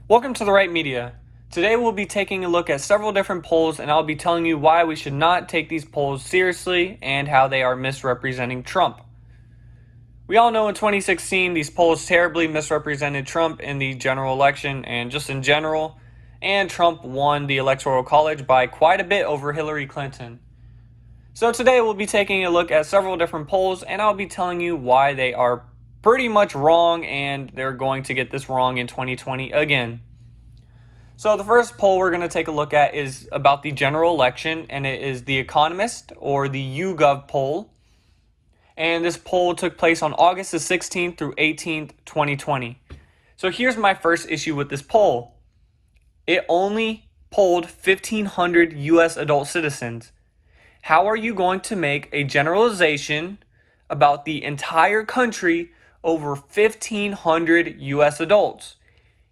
Welcome to The Right Media. Today we'll be taking a look at several different polls, and I'll be telling you why we should not take these polls seriously and how they are misrepresenting Trump. We all know in 2016 these polls terribly misrepresented Trump in the general election and just in general, and Trump won the Electoral College by quite a bit over Hillary Clinton. So today we'll be taking a look at several different polls, and I'll be telling you why they are pretty much wrong, and they're going to get this wrong in 2020 again. So the first poll we're going to take a look at is about the general election, and it is The Economist, or the YouGov poll. And this poll took place on August the 16th through 18th, 2020. So here's my first issue with this poll. It only polled 1,500 U.S. adult citizens. How are you going to make a generalization about the entire country over 1,500 U.S. adults?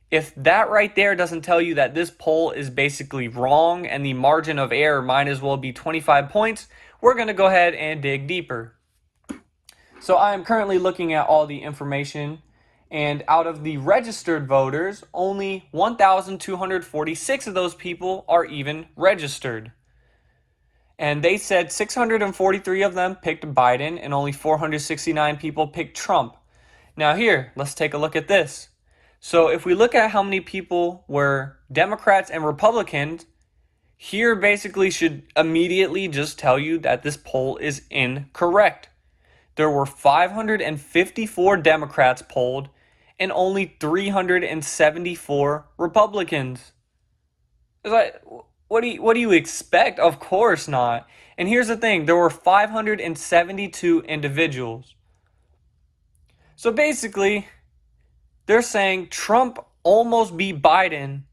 If that right there doesn't tell you that this poll is basically wrong and the margin of error might as well be 25 points, we're going to go ahead and dig deeper. So I am currently looking at all the information, and out of the registered voters, only 1,246 of those people are even registered. And they said 643 of them picked Biden and only 469 people picked Trump. Now here, let's take a look at this. So if we look at how many people were Democrats and Republicans, here basically should immediately just tell you that this poll is incorrect. There were 554 Democrats polled and only 374 Republicans. It's like, what do you expect? Of course not. And here's the thing, there were 572 individuals. So basically, they're saying Trump almost beat Biden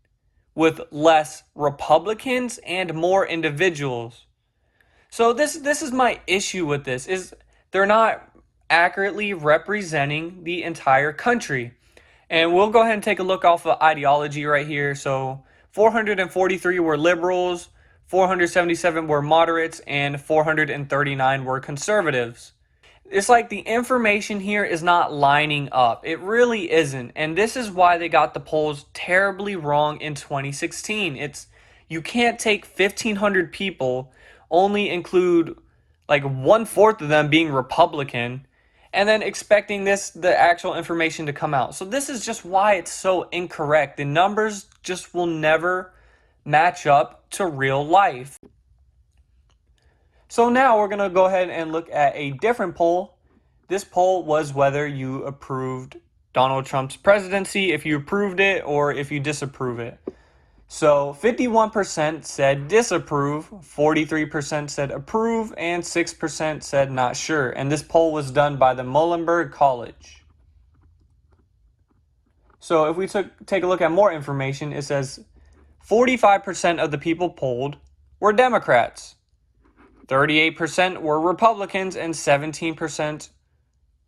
with less Republicans and more individuals. So this is my issue with this, is they're not accurately representing the entire country. And we'll go ahead and take a look off of ideology right here. So 443 were liberals, 477 were moderates, and 439 were conservatives. It's like the information here is not lining up. It really isn't. And this is why they got the polls terribly wrong in 2016. You can't take 1,500 people, only include like 1/4 of them being Republican, and then expecting the actual information to come out. So this is just why it's so incorrect. The numbers just will never match up to real life. So now we're going to go ahead and look at a different poll. This poll was whether you approved Donald Trump's presidency, if you approved it, or if you disapprove it. So 51% said disapprove, 43% said approve, and 6% said not sure. And this poll was done by the Muhlenberg College. So if we take a look at more information, it says 45% of the people polled were Democrats, 38% were Republicans, and 17%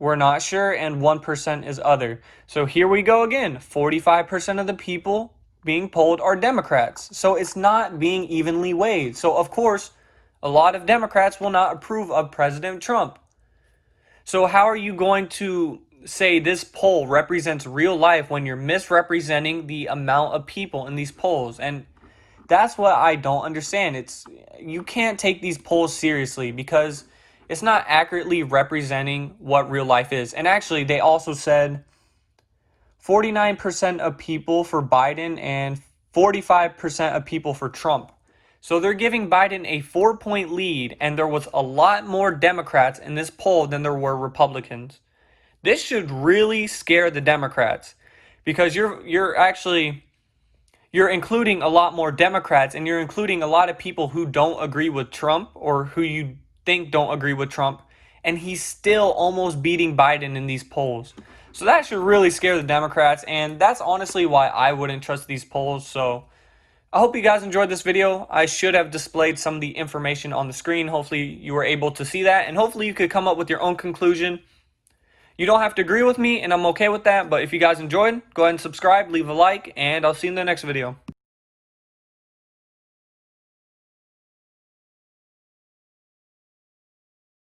were not sure, and 1% is other. So here we go again, 45% of the people being polled are Democrats. So it's not being evenly weighed. So of course, a lot of Democrats will not approve of President Trump. So how are you going to say this poll represents real life when you're misrepresenting the amount of people in these polls? And that's what I don't understand. You can't take these polls seriously because it's not accurately representing what real life is. And actually, they also said 49% of people for Biden and 45% of people for Trump. So they're giving Biden a 4-point lead, and there was a lot more Democrats in this poll than there were Republicans. This should really scare the Democrats because you're including a lot more Democrats, and you're including a lot of people who don't agree with Trump or who you think don't agree with Trump, and he's still almost beating Biden in these polls. So that should really scare the Democrats, and that's honestly why I wouldn't trust these polls. So I hope you guys enjoyed this video. I should have displayed some of the information on the screen. Hopefully you were able to see that, and hopefully you could come up with your own conclusion. You don't have to agree with me, and I'm okay with that, but if you guys enjoyed, go ahead and subscribe, leave a like, and I'll see you in the next video.